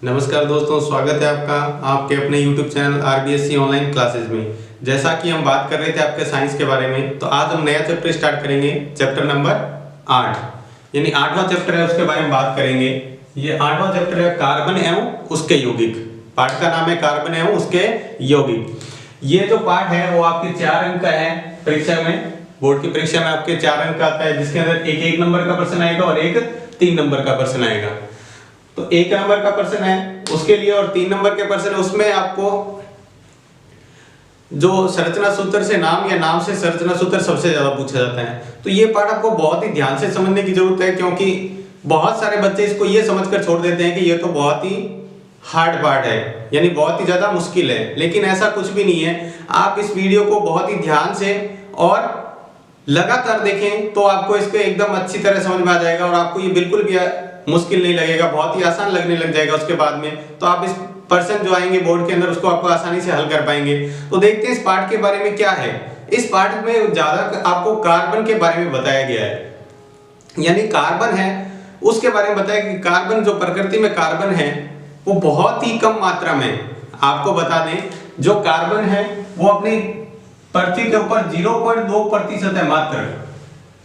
नमस्कार दोस्तों, स्वागत है आपका आपके अपने YouTube channel RBSC online classes में। जैसा कि हम बात कर रहे थे आपके साइंस के बारे में, तो आज हम नया चैप्टर स्टार्ट करेंगे, चैप्टर नंबर 8 यानी 8वां चैप्टर है, उसके बारे में बात करेंगे। ये 8वां चैप्टर है कार्बन एवं उसके यौगिक। पाठ का नाम है कार्बन एवं उसके यौगिक। ये जो पाठ है वो आपके 4 अंक का है। परीक्षा में, बोर्ड की परीक्षा में आपके 4 अंक का आता है, जिसके अंदर एक 1 नंबर का प्रश्न आएगा और एक 3 नंबर का प्रश्न आएगा। तो 1 नंबर का प्रश्न है उसके लिए और 3 नंबर के प्रश्न है उसमें आपको जो संरचना सूत्र से नाम या नाम से संरचना सूत्र सबसे ज्यादा पूछा जाता है। तो ये पार्ट आपको बहुत ही ध्यान से समझने की जरूरत है, क्योंकि बहुत सारे बच्चे इसको ये समझकर छोड़ देते हैं कि ये तो बहुत ही हार्ड पार्ट है, यानी बहुत ही ज्यादा मुश्किल है। लेकिन ऐसा कुछ भी नहीं है। आप इस वीडियो को बहुत ही ध्यान से और लगातार देखें तो आपको इसको एकदम अच्छी तरह समझ में आ जाएगा और आपको ये बिल्कुल भी मुश्किल नहीं लगेगा, बहुत ही आसान लगने लग जाएगा उसके बाद में। तो आप इस पर्सन जो आएंगे बोर्ड के अंदर उसको आपको आसानी से हल कर पाएंगे। तो देखते हैं इस पार्ट के बारे में क्या है। इस पार्ट में ज्यादा आपको कार्बन के बारे में बताया गया है, यानी कार्बन है उसके बारे में बताया कि कार्बन जो प्रकृति में कार्बन है वो बहुत ही कम मात्रा में, आपको बता दें जो कार्बन है वो अपनी पृथ्वी के ऊपर 0.2% है मात्र।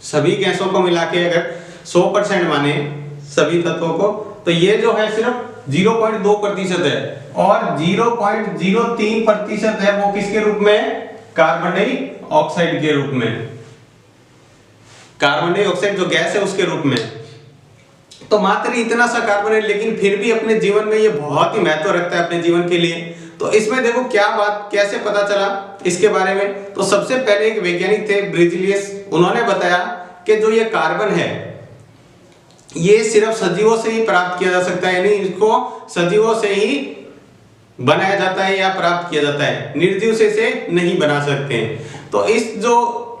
सभी गैसों को मिला के अगर 100% माने सभी तत्वों को, तो ये जो है सिर्फ 0.2% है और 0.03% है वो किसके रूप में, कार्बन डाइऑक्साइड के रूप में, कार्बन डाइऑक्साइड जो गैस है उसके रूप में। तो मात्र इतना सा कार्बन है, लेकिन फिर भी अपने जीवन में ये बहुत ही महत्व रखता है अपने जीवन के लिए। तो इसमें देखो क्या बात कैसे पता चला इसके बारे में। तो सबसे पहले एक वैज्ञानिक थे ब्रिजिलियस, उन्होंने बताया कि जो ये कार्बन है ये सिर्फ सजीवों से ही प्राप्त किया जा सकता है, यानी इसको सजीवों से ही बनाया जाता है या प्राप्त किया जाता है, निर्जीव से इसे नहीं बना सकते हैं। तो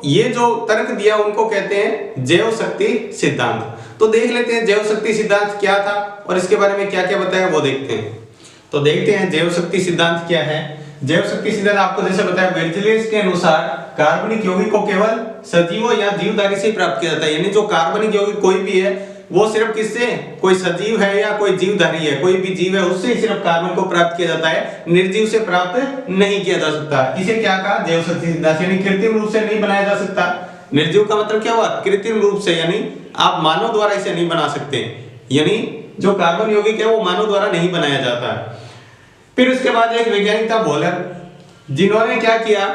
ये जो तर्क दिया उनको कहते हैं जैव शक्ति सिद्धांत। तो देख लेते हैं जैव शक्ति सिद्धांत क्या था और इसके बारे में क्या क्या बताया वो देखते हैं। तो देखते हैं जैव शक्ति सिद्धांत क्या है। जैव शक्ति सिद्धांत आपको जैसे बताया बेर्जेलियस के अनुसार कार्बनिक यौगिक को केवल सजीवों या जीवधारी से प्राप्त किया जाता है, यानी जो कार्बनिक यौगिक कोई भी है वो सिर्फ किससे, कोई सजीव है या कोई जीवधारी है, कोई भी जीव है उससे ही सिर्फ कार्बन को प्राप्त किया जाता है, निर्जीव से प्राप्त नहीं किया जा सकता। इसे क्या कहा, जैव शक्ति सिद्धांत, यानी कृत्रिम रूप से नहीं बनाया जा सकता। निर्जीव का मतलब क्या हुआ, कृत्रिम रूप से, यानी आप मानव द्वारा इसे नहीं बना सकते, यानी जो कार्बन यौगिक है वो मानव द्वारा नहीं बनाया जाता। फिर उसके बाद एक वैज्ञानिक था वॉलर, जिन्होंने क्या किया,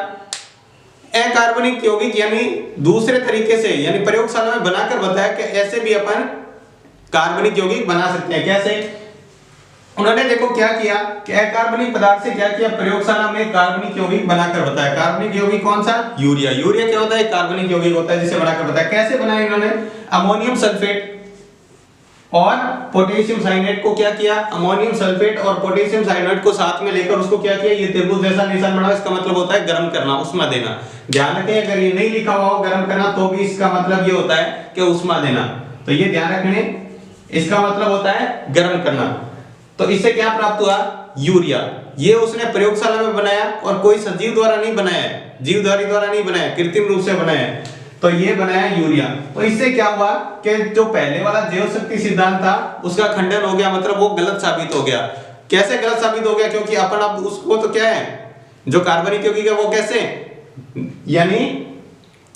अकार्बनिक यौगिक यानी दूसरे तरीके से, यानी प्रयोगशाला में बनाकर बताया कि ऐसे भी अपन कार्बनिक यौगिक बना सकते हैं। कैसे, उन्होंने देखो क्या किया कि अकार्बनिक पदार्थ से क्या किया, प्रयोगशाला में कार्बनिक यौगिक बनाकर बताया। कार्बनिक यौगिक कौन सा, यूरिया। यूरिया क्या होता है, कार्बनिक यौगिक होता है, जिसे बनाकर बताया। कैसे बनाया इन्होंने, अमोनियम सल्फेट और पोटेशियम साइनाइड को क्या किया, अमोनियम सल्फेट और पोटेशियम साइनाइड को साथ में लेकर उसको क्या किया, ये त्रिभुज जैसा निशान बना। इसका मतलब होता है गर्म करना, उष्मा देना। ध्यान रखें अगर ये नहीं लिखा हुआ हो गर्म करना तो भी इसका मतलब ये होता है कि उष्मा देना। तो ये ध्यान रखने, इसका मतलब होता है गर्म करना। तो इससे क्या प्राप्त हुआ, यूरिया। ये उसने प्रयोगशाला में बनाया और कोई सजीव द्वारा नहीं बनाया है, जीवधारी द्वारा नहीं बनाया, कृत्रिम रूप से बनाया है। तो ये बनाया यूरिया। तो इससे क्या हुआ कि जो पहले वाला जैव शक्ति सिद्धांत था उसका खंडन हो गया, मतलब वो गलत साबित हो गया। कैसे गलत साबित हो गया, क्योंकि अपन अब उसको तो क्या है, जो कार्बनिक यौगिक है वो कैसे, यानी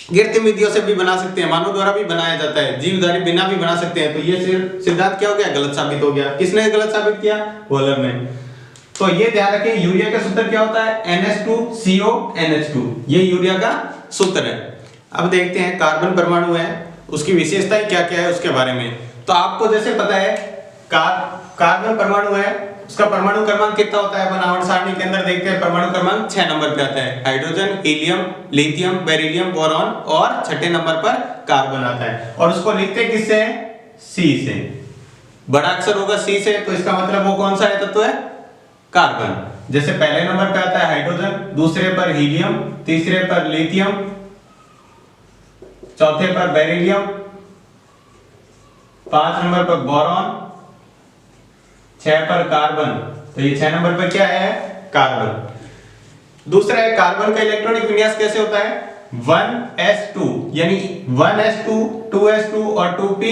कृत्रिम विधियों से भी बना सकते हैं, मानव द्वारा भी बनाया जाता है, जीवधारी बिना भी बना सकते हैं। तो ये सिद्धांत क्या हो गया, गलत साबित हो गया। किसने गलत साबित किया, वॉलर ने। तो ये ध्यान रखें, यूरिया का सूत्र क्या होता है, NH2CONH2, ये यूरिया का सूत्र है। अब देखते हैं कार्बन परमाणु है उसकी विशेषताएं क्या क्या है उसके बारे में। तो आपको जैसे पता है कार्बन परमाणु है, उसका परमाणु क्रमांक कितना होता है, अपन आवर्त सारणी के अंदर देखते हैं परमाणु क्रमांक 6 नंबर पे आता है। Hydrogen, helium, lithium, beryllium, boron और छठे नंबर पर कार्बन आता है। और उसको लिखते किससे, C से, बड़ा अक्षर होगा C से, तो इसका मतलब वो कौन सा है तत्व है, कार्बन। जैसे पहले नंबर पे आता है हाइड्रोजन, दूसरे पर हीलियम, तीसरे पर लिथियम, चौथे पर बेरिलियम, 5 नंबर पर बोरॉन, 6 पर कार्बन। तो ये 6 नंबर पर क्या है, कार्बन। दूसरा है कार्बन का इलेक्ट्रॉनिक विन्यास कैसे होता है, 1s2, यानी 1s2, 2s2 और 2p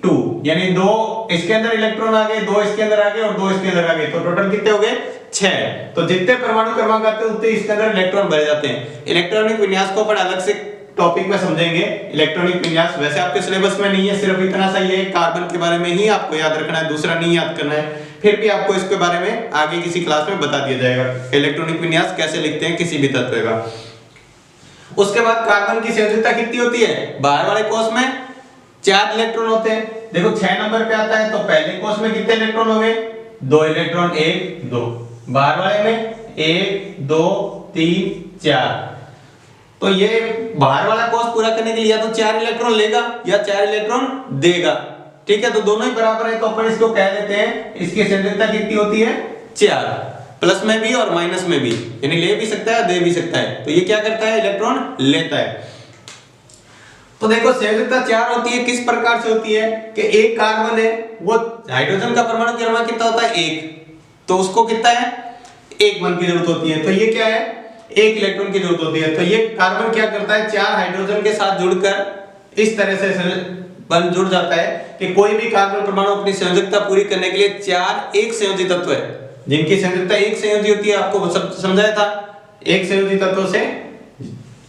2, यानी 2 इसके अंदर इलेक्ट्रॉन आ गए, 2 इसके अंदर आ गए और 2 इसके अंदर आ गए, तो टोटल कितने हो गए 6। तो जितने परमाणु क्रमांक आते हैं उतने इसके अंदर इलेक्ट्रॉन भरे जाते हैं। इलेक्ट्रॉनिक विन्यास को अपन अलग से टॉपिक में समझेंगे। इलेक्ट्रॉनिक विन्यास वैसे आपके सिलेबस में नहीं है, सिर्फ इतना सा ही है, कार्बन के बारे में ही आपको याद रखना है, दूसरा नहीं याद करना है। फिर भी आपको इसके बारे में आगे किसी क्लास में बता दिया जाएगा, इलेक्ट्रॉनिक विन्यास कैसे लिखते हैं किसी भी तत्व का। उसके बाद कार्बन की संयोजकता कितनी होती है? बाहर वाले कोष में 4 इलेक्ट्रॉन होते हैं। देखो 6 नंबर पे आता है, तो पहले कोष में कितने इलेक्ट्रॉन हो गए? 2 इलेक्ट्रॉन, 1 2। बाहर वाले में 1 2 3 4। तो ये बाहर वाला कोष पूरा करने के लिए या तो 4 इलेक्ट्रॉन लेगा या 4 इलेक्ट्रॉन देगा, ठीक है। तो दोनों ही बराबर है, तो अपन इसको कह देते हैं इसकी संयोजकता कितनी होती है? 4, प्लस में भी और माइनस में भी, यानी ले भी सकता है दे भी सकता है। तो ये क्या करता है? इलेक्ट्रॉन लेता है। तो देखो संयोजकता 4 होती है, किस प्रकार से होती है कि एक कार्बन है, वो हाइड्रोजन का परमाणु क्रमांक कितना होता है? 1, तो उसको कितना है? 1 बंध की जरूरत होती है। तो ये क्या है? 1 इलेक्ट्रॉन की जरूरत होती है। तो ये कार्बन क्या करता है? 4 हाइड्रोजन के साथ जुड़कर इस तरह से बंध जुड़ जाता है कि कोई भी कार्बन परमाणु अपनी संयोजकता पूरी करने के लिए 4 एक संयोजी तत्व है, जिनकी संयोजकता एक संयोजी होती है, आपको समझाया था, एक संयोजी तत्वों से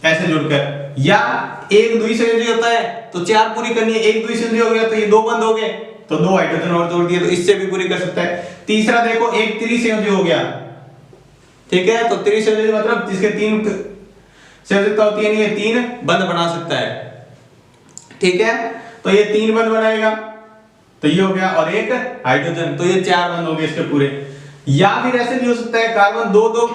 ऐसे जुड़कर, या एक द्विसंयोजी होता है तो 4 पूरी करनी है, एक द्विसंयोजी हो गया तो ये 2 बंद हो गए, तो 2 हाइड्रोजन और जोड़ दिए, तो इससे भी पूरी कर सकता है। तीसरा देखो एक त्रिसंयोजी हो गया, ठीक है। तो त्रिसंयोजी मतलब जिसके 3 संयोजकता होती है, ये 3 बंद बना सकता है, ठीक है। तो ये 3 बंद बनाएगा, तो ये हो गया, और एक हाइड्रोजन, तो ये 4 बंद हो गए इसके पूरे। या फिर ऐसे भी हो सकता है कार्बन 2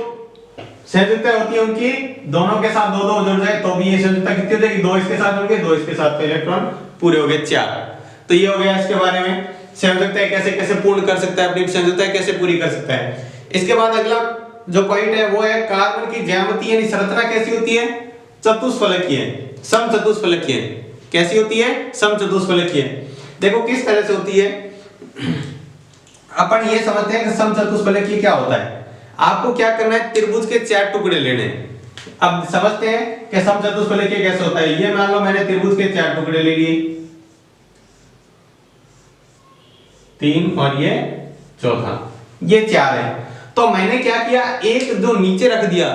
संयोजकता होती है उनकी, दोनों के साथ 2 जुड़ जाए तो भी ये संयोजकता कितनी हो जाएगी? 2 इसके साथ जुड़ गए, 2 इसके साथ, तो इलेक्ट्रॉन पूरे हो गए 4। तो ये हो गया इसके बारे में, संयोजकता कैसे कैसे पूर्ण कर सकता है, अपनी संयोजकता कैसे पूरी कर सकता है। इसके बाद अगला जो पॉइंट है वो है कार्बन की ज्यामिति यानी संरचना कैसी होती है? चतुष्फलकीय, समचतुष्फलकीय। कैसी होती है? समचतुष्फलकीय। देखो किस तरह से होती है, अपन ये समझते हैं कि समचतुष्फलकीय क्या होता है। आपको क्या करना है? त्रिभुज के 4 टुकड़े लेने हैं। अब समझते हैं कि समचतुष्फलकीय कैसे होता है। ये मान लो मैंने त्रिभुज के 4 टुकड़े ले लिए, 3 और ये चौथा, ये 4 है। तो मैंने क्या किया? एक जो नीचे रख दिया,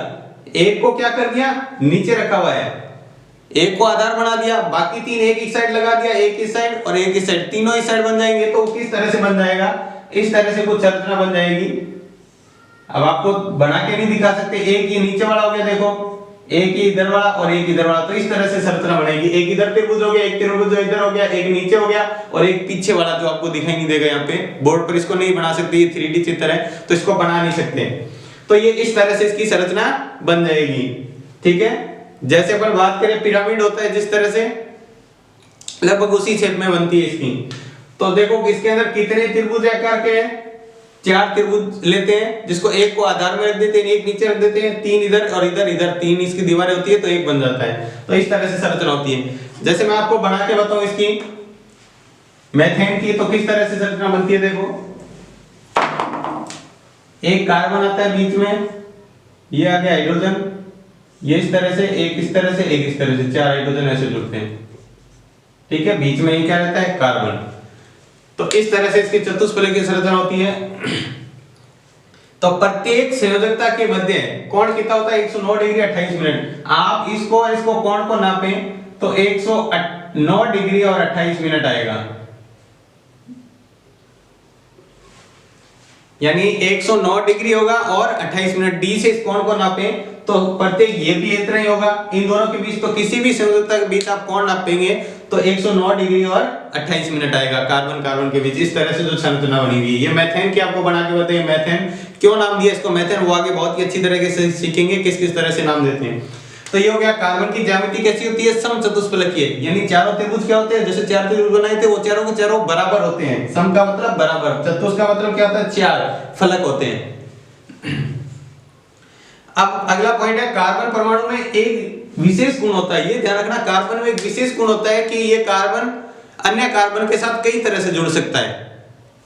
एक को क्या कर दिया? नीचे रखा हुआ है, एक को आधार बना दिया, बाकी 3 एक इस साइड लगा दिया, एक इस साइड और एक इस साइड, तीनों इस साइड बन जाएंगे। तो किस तरह से बन जाएगा? इस तरह से कुछ संरचना बन जाएगी। अब आपको बना के नहीं दिखा सकते, एक ये नीचे वाला हो गया, देखो एक ही इधर वाला और एक इधर वाला, तो इस तरह से संरचना बनेगी। एक इधर त्रिभुज हो गया, एक त्रिभुज इधर हो गया, एक नीचे हो गया और एक पीछे वाला जो आपको दिखाई नहीं देगा यहाँ पे बोर्ड पर, इसको नहीं बना सकते, ये 3D चित्र है तो इसको बना नहीं सकते। तो ये इस तरह से इसकी संरचना बन जाएगी, ठीक है। जैसे अपन बात करें पिरामिड होता है जिस तरह से, लगभग उसी शेप में बनती है इसकी। तो देखो इसके अंदर कितने त्रिभुज आकार के हैं? 4 त्रिभुज लेते हैं, जिसको एक को आधार में रख देते हैं, एक नीचे रख देते हैं, 3 इधर और इधर 3 इसकी दीवारें होती है, तो एक बन जाता है। तो इस तरह से संरचना होती है। जैसे मैं आपको बना के बताऊं इसकी मेथेन की, तो किस तरह से संरचना बनती है। देखो एक कार्बन आता है बीच में, ये आ गया हाइड्रोजन, ये इस तरह से, एक इस तरह से, एक इस तरह से, 4 हाइड्रोजन ऐसे जुड़ते हैं, ठीक है। बीच में ये क्या रहता है? कार्बन। तो इस तरह से इसकी चतुष्फलकीय संरचना होती है। तो प्रत्येक संयोजकता के मध्य कोण कितना होता है? 109 डिग्री 28 मिनट। आप इसको और इसको कोण को नापें तो 109 डिग्री और 28 मिनट आएगा, यानी 109 डिग्री होगा और 28 मिनट। डी से इस कोण को नापें तो प्रत्येक ये भी इतना ही होगा, इन दोनों के बीच, तो किसी भी संयोजकता के बीच आप कोण नापेंगे तो 109 डिग्री और 28 मिनट आएगा कार्बन कार्बन के बीच। इस तरह से जो संरचना बनी हुई है, ये मेथेन की आपको बना के बताइए। मेथेन क्यों नाम दिया इसको मेथेन, वो आगे बहुत ही अच्छी तरीके से सीखेंगे किस किस तरह से नाम देते हैं। तो ये हो गया कार्बन की ज्यामिति कैसी होती है? समचतुष्फलकीय, यानी चारों त्रिभुज क्या होते हैं? जैसे 4 त्रिभुज बनाए थे वो चारों के चारों बराबर होते हैं। सम का मतलब बराबर, चतुष का मतलब क्या होता है? 4 फलक होते हैं। अब अगला पॉइंट है कार्बन परमाणु में एक विशेष गुण होता है, ये ध्यान रखना, कार्बन में एक विशेष गुण होता है कि ये कार्बन अन्य कार्बन के साथ कई तरह से जुड़ सकता है,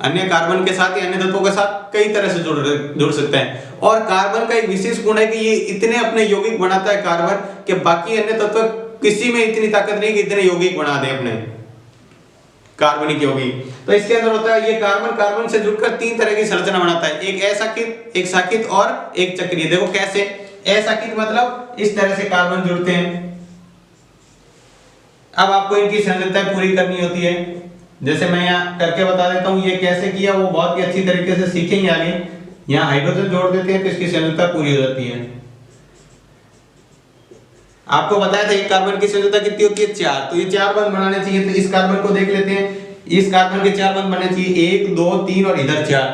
अन्य कार्बन के साथ या अन्य तत्वों के साथ कई तरह से जुड़ सकता है। और कार्बन का एक विशेष गुण है कि ये इतने अपने यौगिक बनाता है कार्बन कि बाकी अन्य तत्व किसी में इतनी ताकत नहीं कि इतने यौगिक बना दे अपने। कार्बनिक यौगिक। तो इसके अंदर होता है ये कार्बन कार्बन से जुड़कर तीन तरह की संरचना बनाता है, एक अशाखित, एक शाखित और एक चक्रीय। देखो कैसे, अशाखित मतलब इस तरह से कार्बन जुड़ते हैं। अब आपको इनकी संरचना पूरी करनी होती है, जैसे मैं यहाँ करके बता देता हूँ ये कैसे किया, वो बहुत ही अच्छी तरीके से सीखेंगे आगे। यहाँ हाइड्रोजन जोड़ देते हैं तो इसकी संरचना पूरी हो जाती है। आपको बताया था एक कार्बन की संरचना कितनी होती है, 4, तो ये 4 बंध बनाने चाहिए। तो इस कार्बन को देख लेते हैं, इस कार्बन के 4 बंध बनने चाहिए, 1 2 3 और इधर 4।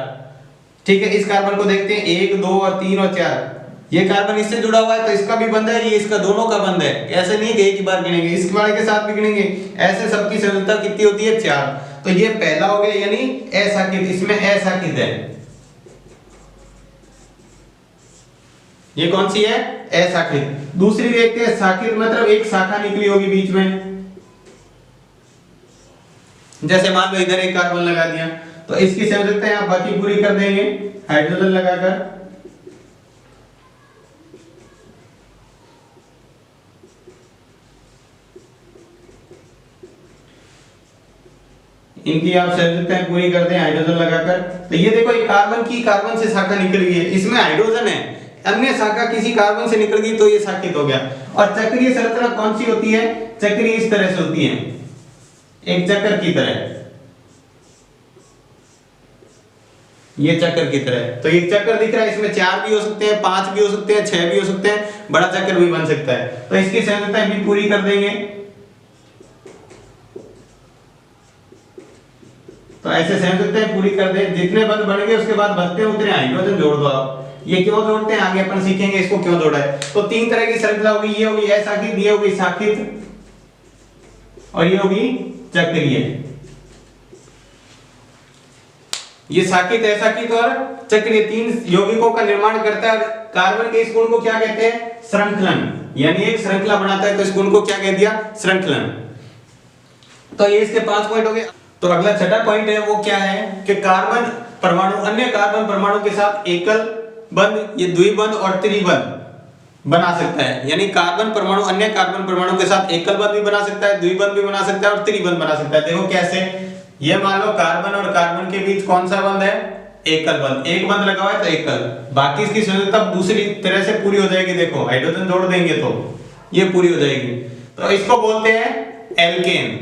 ठीक है, इस कार्बन को देखते हैं, 1 2 और 3 और 4। ये कार्बन इससे जुड़ा हुआ है तो इसका भी बंध है, ये इसका दोनों का बंध है। ऐसे नहीं कि एक ही बार गिनेंगे, इस वाले के साथ भी गिनेंगे, ऐसे सबकी संरचना कितनी होती है, 4। तो ये पहला हो गया यानी अशाखित, इसमें अशाखित है। ये कौन सी है, अशाखित। दूसरी देखते हैं शाखित, मतलब एक शाखा निकली होगी बीच में। जैसे मान लो इधर एक कार्बन लगा दिया तो इसकी संरचना आप बाकी पूरी कर देंगे हाइड्रोजन लगाकर। इनकी आप संरचनाएं पूरी करते हैं हाइड्रोजन लगाकर। तो ये देखो ये कार्बन की कार्बन से शाखा निकल गई है, इसमें हाइड्रोजन है, अन्य शाखा किसी कार्बन से निकल गई तो ये शाखित हो गया। और चक्रीय संरचना कौन सी होती है, चक्रीय इस तरह से होती है, एक चक्र की तरह, ये चक्र की तरह। तो ये चक्र दिख रहा है, इसमें 4 भी हो सकते हैं, 5 भी हो सकते हैं, 6 भी हो सकते हैं, बड़ा चक्र भी बन सकता है। तो इसकी संरचना भी पूरी कर देंगे। तो ऐसे संरचनाएं पूरी कर दे, जितने बंध बढ़ेंगे उसके बाद बचते उतने हाइड्रोजन जोड़ दो आप। ये क्यों जोड़ते हैं आगे अपन सीखेंगे, इसको क्यों जोड़ा है। तो 3 तरह की संरचना होगी, ये होगी अशाखित, ये होगी शाखित और ये होगी चक्रीय। ये शाखित, अशाखित और चक्रीय 3 यौगिकों का निर्माण करता है। कार्बन के इस गुण को क्या कहते हैं, श्रृंखलन, यानी एक श्रृंखला बनाता है तो इस गुण को क्या कह दिया, श्रृंखलन। तो ये इसके 5 पॉइंट हो गए। तो अगला छठा पॉइंट है वो क्या है कि कार्बन परमाणु अन्य कार्बन परमाणु के साथ एकल बंध, ये द्विबंध और त्रिबंध बना सकता है। यानी कार्बन परमाणु अन्य कार्बन परमाणु के साथ एकल बंध भी बना सकता है, द्विबंध भी बना सकता है और त्रिबंध बना सकता है। देखो कैसे, ये मान लो कार्बन और कार्बन के बीच कौन सा बंध है, एकल बंध, एक बंध लगा हुआ है तो एकल, बाकी इसकी संरचना दूसरी तरह से पूरी हो जाएगी। देखो हाइड्रोजन जोड़ देंगे तो ये पूरी हो जाएगी। तो इसको बोलते हैं एल्केन।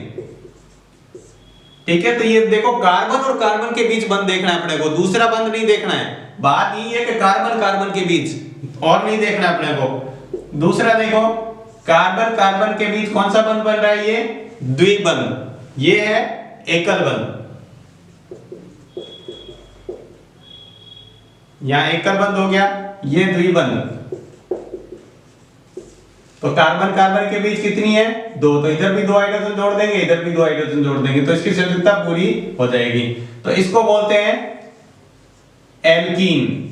ठीक है, तो ये देखो कार्बन और कार्बन के बीच बंध देखना है अपने को, दूसरा बंध नहीं देखना है। बात ये है कि कार्बन कार्बन के बीच और नहीं देखना है अपने को। दूसरा देखो कार्बन कार्बन के बीच कौन सा बंध बन रहा है, ये द्विबंध, ये है एकल बंध। यहां एकल बंध हो गया, ये द्विबंध। तो कार्बन कार्बन के बीच कितनी है, 2, तो इधर भी 2 हाइड्रोजन जोड़ देंगे, इधर भी 2 हाइड्रोजन जोड़ देंगे तो इसकी संरचना पूरी हो जाएगी। तो इसको बोलते हैं एल्कीन।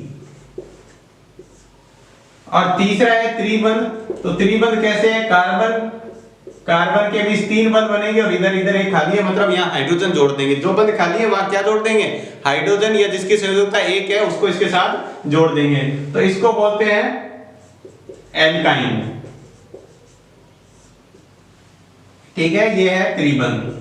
और तीसरा है त्रिबंध। तो त्रिबंध कैसे है, कार्बन कार्बन के बीच 3 बंध बनेंगे और इधर इधर एक खाली है, मतलब यहाँ हाइड्रोजन जोड़ देंगे। जो बंध खाली है वहां क्या जोड़ देंगे, हाइड्रोजन, या जिसकी संरचना 1 है उसको इसके साथ जोड़ देंगे। तो इसको बोलते हैं एल्काइन। ठीक है, ये है त्रिबंध।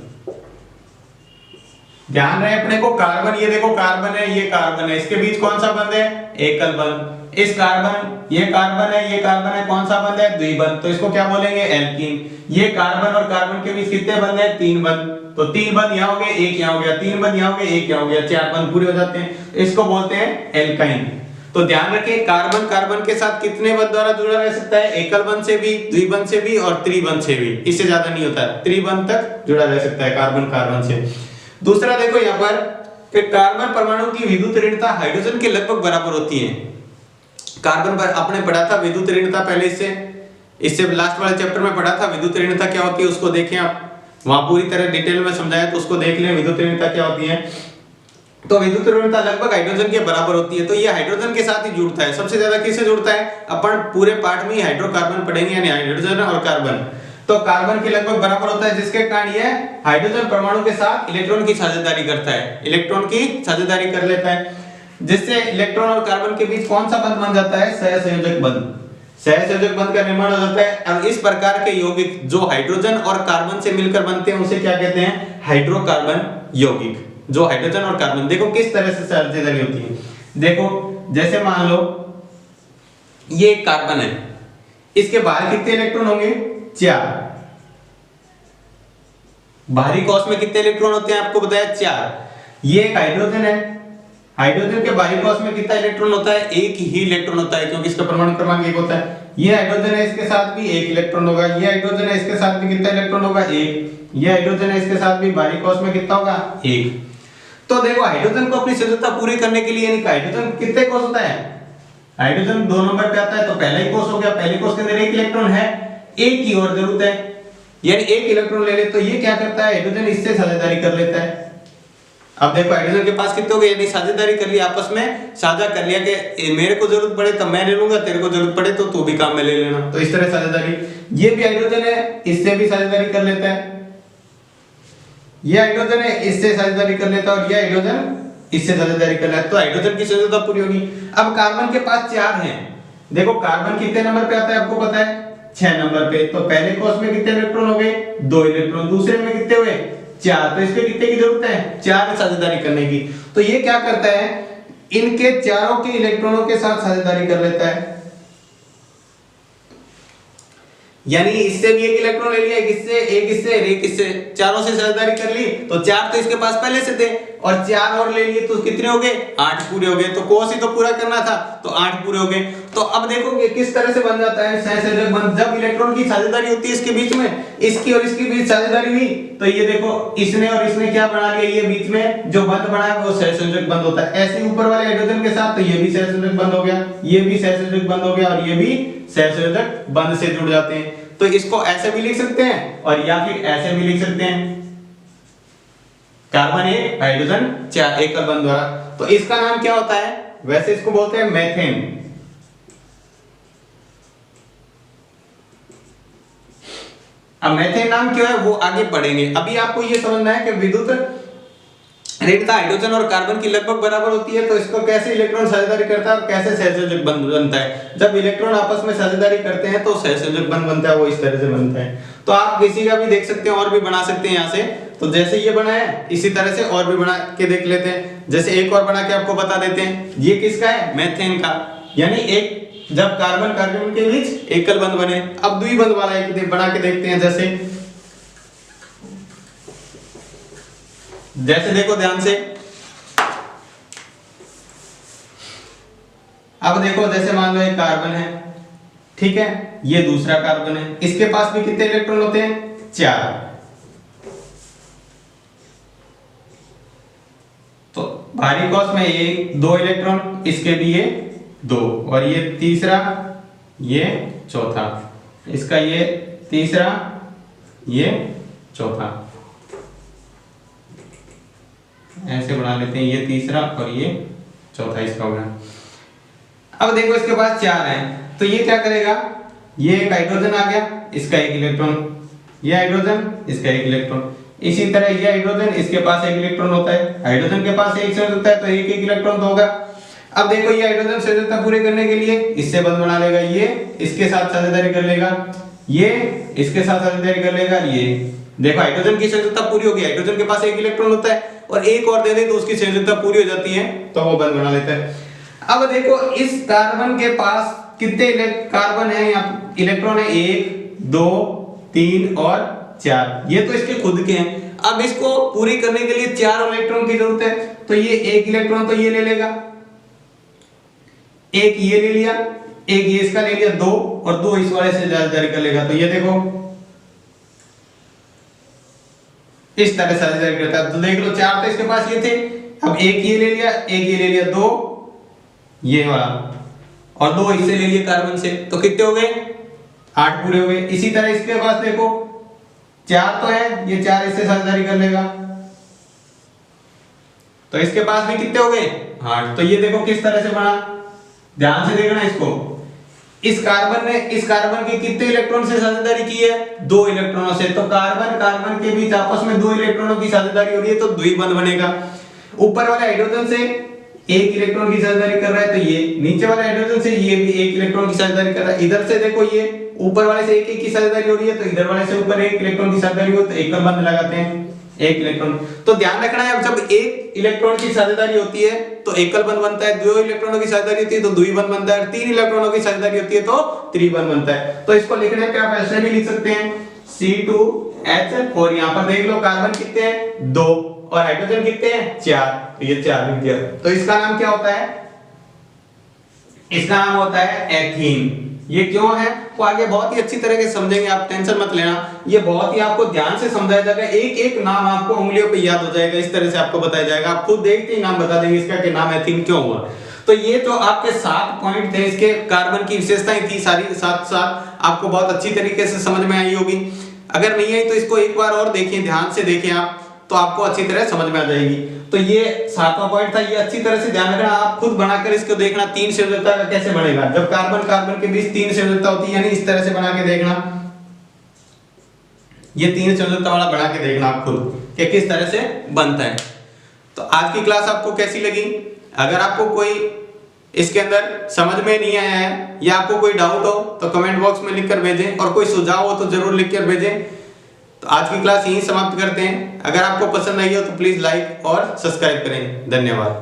ध्यान रहे अपने को, कार्बन, ये देखो कार्बन है, ये कार्बन है, इसके बीच कौन सा बंध है, एकल बंध। इस कार्बन, ये कार्बन है, ये कार्बन है, कौन सा बंध है, द्विबंध, तो इसको क्या बोलेंगे, एल्कीन। ये कार्बन और कार्बन के बीच कितने बंध है, 3 बंध, तो 3 बंध यहाँ हो गए, 1 यहाँ हो गया, 3 बंध यहाँ हो गए, 1 यहाँ हो गया, 4 बंध पूरे हो जाते हैं। इसको बोलते हैं एल्काइन। तो ध्यान रखिए कार्बन कार्बन के साथ कितने बंध द्वारा जुड़ा रह सकता है, एकल बंध से भी, द्विबंध से भी और त्रिबंध से भी, इससे ज्यादा नहीं होता है, त्रिबंध तक जुड़ा रह सकता है कार्बन कार्बन से। दूसरा देखो यहाँ पर कि कार्बन परमाणु की विद्युत ऋणता हाइड्रोजन के लगभग बराबर होती है। कार्बन पर आपने पढ़ा था विद्युत ऋणता, पहले इससे लास्ट वाले चैप्टर में पढ़ा था विद्युत ऋणता क्या होती है, उसको देखें आप, वहां पूरी तरह डिटेल में समझाया तो उसको देख लें विद्युत ऋणता क्या होती है। तो विद्युत ऋणता लगभग हाइड्रोजन के बराबर होती है। तो ये हाइड्रोजन के साथ ही जुड़ता है, सबसे ज्यादा किससे जुड़ता है, अपन पूरे पार्ट में हाइड्रोकार्बन पढ़ेंगे, यानी हाइड्रोजन और कार्बन। तो कार्बन के लगभग बराबर होता है, जिसके कारण ये हाइड्रोजन परमाणु के साथ इलेक्ट्रॉन की साझेदारी करता है, इलेक्ट्रॉन की साझेदारी कर लेता है, जिससे इलेक्ट्रॉन और कार्बन के बीच कौन सा बंध बन जाता है, सहसंयोजक बंध। सहसंयोजक बंध का निर्माण हो जाता है। और इस प्रकार के यौगिक जो हाइड्रोजन और कार्बन से मिलकर बनते हैं उसे क्या कहते हैं? हाइड्रोकार्बन यौगिक। जो हाइड्रोजन और कार्बन, देखो किस तरह से साझेदारी होती है। देखो जैसे मान लो ये एक कार्बन है, इसके बाहर कितने इलेक्ट्रॉन होंगे? 4। बाहरी कोश में कितने इलेक्ट्रॉन होते हैं? आपको बताया 4। ये एक हाइड्रोजन है, हाइड्रोजन के बाहरी कोश में कितना इलेक्ट्रॉन होता है? एक ही इलेक्ट्रॉन होता है, क्योंकि इसका परमाणु क्रमांक 1 होता है। ये हाइड्रोजन है, इसके साथ भी 1 इलेक्ट्रॉन होगा। ये हाइड्रोजन है, इसके साथ भी कितना इलेक्ट्रॉन होगा? 1। ये हाइड्रोजन है, इसके साथ भी बाहरी कोश में कितना होगा? 1। तो देखो हाइड्रोजन को अपनी संयोजकता पूरी करने के लिए, यानी हाइड्रोजन कितने कोश होता है? हाइड्रोजन 2 नंबर पे आता है, तो पहला ही कोश हो गया। पहले कोश के अंदर 1 इलेक्ट्रॉन है, 1 की और जरूरत है, यानी 1 इलेक्ट्रॉन ले ले। तो ये क्या करता है? हाइड्रोजन इससे साझेदारी कर लेता है। अब देखो हाइड्रोजन के पास कितने हो गए? यानी साझेदारी कर लिया, आपस में साझा कर लिया कि मेरे को जरूरत पड़े तो मैं ले लूंगा, तेरे को जरूरत पड़े तो तू भी काम में ले लेना। तो इस तरह साझेदारी। ये भी हाइड्रोजन है, इससे भी साझेदारी कर लेता है। ये हाइड्रोजन है, इससे साझेदारी कर लेता है, और ये हाइड्रोजन इससे साझेदारी कर लेता है। तो हाइड्रोजन की संयोजकता पूरी होगी। अब कार्बन के पास 4 हैं। देखो कार्बन कितने नंबर पे आता है आपको पता है? 6 नंबर पे। तो पहले कोश में कितने इलेक्ट्रॉन हो गए? 2 इलेक्ट्रॉन। दूसरे में कितने हुए? 4। तो इसमें कितने की जरूरत है? 4 साझेदारी करने की। तो ये क्या करता है? इनके चारों के इलेक्ट्रॉनों के साथ साझेदारी कर लेता है, यानी इससे भी 1 इलेक्ट्रॉन ले लिया, एक इससे, एक इससे, एक इससे, चारों से साझेदारी कर ली। तो 4 तो इसके पास पहले से थे, और 4 और ले लिए तो कितने हो गए? 8 पूरे हो गए। तो कोश ही तो पूरा करना था, तो 8 पूरे हो गए। तो अब देखो कि किस तरह से बन जाता है सहसंयोजक बंध। जब इलेक्ट्रॉन की साझेदारी होती है इसके बीच में, इसकी और इसके बीच साझेदारी हुई, तो ये देखो इसने और इसने क्या बना लिया? ये बीच में जो बंध बना है वो सहसंयोजक बंध होता है। ऐसे ऊपर वाले हाइड्रोजन के साथ तो ये भी सहसंयोजक बंध हो गया, ये भी सहसंयोजक बंध हो गया, और ये भी सहसंयोजक बंध से जुड़ जाते हैं। तो इसको ऐसे भी लिख सकते हैं, और या फिर ऐसे भी लिख सकते हैं, कार्बन 1 हाइड्रोजन 4 एकल बंध द्वारा। तो इसका नाम क्या होता है? वैसे इसको बोलते हैं मेथेन। अब मेथेन नाम क्यों है वो आगे पढ़ेंगे। अभी आपको ये समझना है कि विद्युत ऋणता हाइड्रोजन और कार्बन की लगभग बराबर होती है, तो इसको कैसे इलेक्ट्रॉन साझेदारी करता है और कैसे सहसंयोजक बंध बनता है। जब इलेक्ट्रॉन आपस में साझेदारी करते हैं तो सहसंयोजक बंध बनता है, वो इस तरह से बनता है। तो आप किसी का भी देख सकते हैं और भी बना सकते हैं यहाँ से। तो जैसे ये बना है इसी तरह से और भी बना के देख लेते हैं। जैसे एक और बना के आपको बता देते हैं। ये किसका है? मेथेन का। यानी एक जब कार्बन कार्बन के बीच एकल बंध बने। अब द्विबंध वाला एक बना के देखते हैं। जैसे देखो ध्यान से, अब देखो जैसे मान लो एक कार्बन है, ठीक है, ये दूसरा कार्बन है, इसके पास भी कितने इलेक्ट्रॉन होते हैं? 4। तो भारी कोश में ये 2 इलेक्ट्रॉन, इसके भी ये 2, और ये तीसरा, ये चौथा, इसका ये तीसरा, ये चौथा, ऐसे बना लेते हैं। ये तीसरा और ये चौथा इसका होगा। अब देखो इसके पास 4 हैं, तो ये क्या करेगा? ये एक हाइड्रोजन आ गया, इसका 1 इलेक्ट्रॉन, ये हाइड्रोजन, इसका 1 इलेक्ट्रॉन। इसी तरह ये हाइड्रोजन, इसके पास 1 इलेक्ट्रॉन होता है, हाइड्रोजन के पास 1 से होता है, तो 1 इलेक्ट्रॉन तो होगा। अब देखो ये हाइड्रोजन संयोजकता पूरी करने के लिए इससे बंध बना लेगा, ये इसके साथ साझेदारी कर लेगा, ये इसके साथ साझेदारी कर लेगा। ये देखो हाइड्रोजन की संयोजकता पूरी होगी, हाइड्रोजन के पास 1 इलेक्ट्रॉन होता है, और एक और दे दे तो उसकी संयोजकता पूरी हो जाती है, तो वो बंध बना लेता है। अब देखो इस कार्बन के पास कितने कार्बन है? यहाँ इलेक्ट्रॉन है 1 2 3 और 4, ये तो इसके खुद के हैं। अब इसको पूरी करने के लिए 4 इलेक्ट्रॉन की जरूरत है, तो ये 1 इलेक्ट्रॉन तो ये ले लेगा, 1 ये ले लिया, 1 ये इसका ले लिया, 2 और 2 इस वाले से साझेदारी कर लेगा। तो ये देखो इस तरह से साझेदारी करता है। तो देख लो 4 तो इसके पास ये थे, अब 1 ये ले लिया, 1 ये ले लिया, 2 ये वाला, और 2 इससे ले लिए कार्बन से, तो कितने हो गए? 8 पूरे हो गए। इसी तरह इसके पास देखो 4 तो है, ये 4 इससे साझेदारी कर लेगा, तो इसके पास भी कितने हो गए? 8। तो ये देखो किस तरह से बना, ध्यान से देखना इसको। इस कार्बन के कितने इलेक्ट्रॉन से साझेदारी की है? 2 इलेक्ट्रॉनों से। तो कार्बन के बीच आपस में 2 इलेक्ट्रॉनों की साझेदारी हो रही है, तो द्विबंध बनेगा। ऊपर वाले हाइड्रोजन से एक इलेक्ट्रॉन की साझेदारी कर रहा है, तो ये नीचे वाले हाइड्रोजन से ये भी एक इलेक्ट्रॉन की साझेदारी कर रहा है। इधर से देखो ये ऊपर वाले से एक एक की साझेदारी हो रही है, तो इधर वाले से ऊपर एक इलेक्ट्रॉन की साझेदारी हो, तो एकल बंध लगाते हैं एक इलेक्ट्रॉन। तो ध्यान रखना है, अब जब एक इलेक्ट्रॉन की साझेदारी होती है तो एकल बंध बनता है, दो इलेक्ट्रॉनों की साझेदारी होती है तो द्वि बंध बनता है, तीन इलेक्ट्रॉनों की साझेदारी होती है तो त्रिबंध बनता है। तो इसको लिखने पे आप ऐसे भी लिख सकते हैं C2H4। यहां पर देख लो कार्बन कितने हैं, 2, और हाइड्रोजन कितने हैं, 4, तो ये 4 लिख दिया। तो इसका नाम क्या होता है, इसका नाम होता है एथीन। ये क्यों है वो आगे बहुत ही अच्छी तरह से समझेंगे, आप टेंशन मत लेना, ये बहुत ही आपको ध्यान से समझाया जाएगा, एक एक नाम आपको उंगलियों पे याद हो जाएगा, इस तरह से आपको बताया जाएगा, आप खुद देखते ही नाम बता देंगे इसका कि नाम एथीन क्यों हुआ। तो ये जो आपके 7 पॉइंट थे, इसके कार्बन की विशेषताएं थी सारी 7 आपको बहुत अच्छी तरीके से समझ में आई होगी। अगर नहीं आई तो इसको एक बार और देखिए, ध्यान से देखें आप, तो आपको अच्छी तरह समझ में आ जाएगी। तो ये 7वां पॉइंट था, ये अच्छी तरह से ध्यान रखना, आप खुद बनाकर इसको देखना 3 संयोजकता का कैसे बनेगा। जब कार्बन कार्बन के बीच 3 संयोजकता होती है, यानी इस तरह से बना के देखना, ये 3 संयोजकता वाला बना के देखना आप खुद कि किस तरह से बनता है। तो आज की क्लास आपको कैसी लगी? अगर आपको कोई इसके अंदर समझ में नहीं आया है या आपको कोई डाउट हो तो कमेंट बॉक्स में लिखकर भेजें, और कोई सुझाव हो तो जरूर लिखकर भेजें। तो आज की क्लास यहीं समाप्त करते हैं। अगर आपको पसंद आई हो तो प्लीज लाइक और सब्सक्राइब करें। धन्यवाद।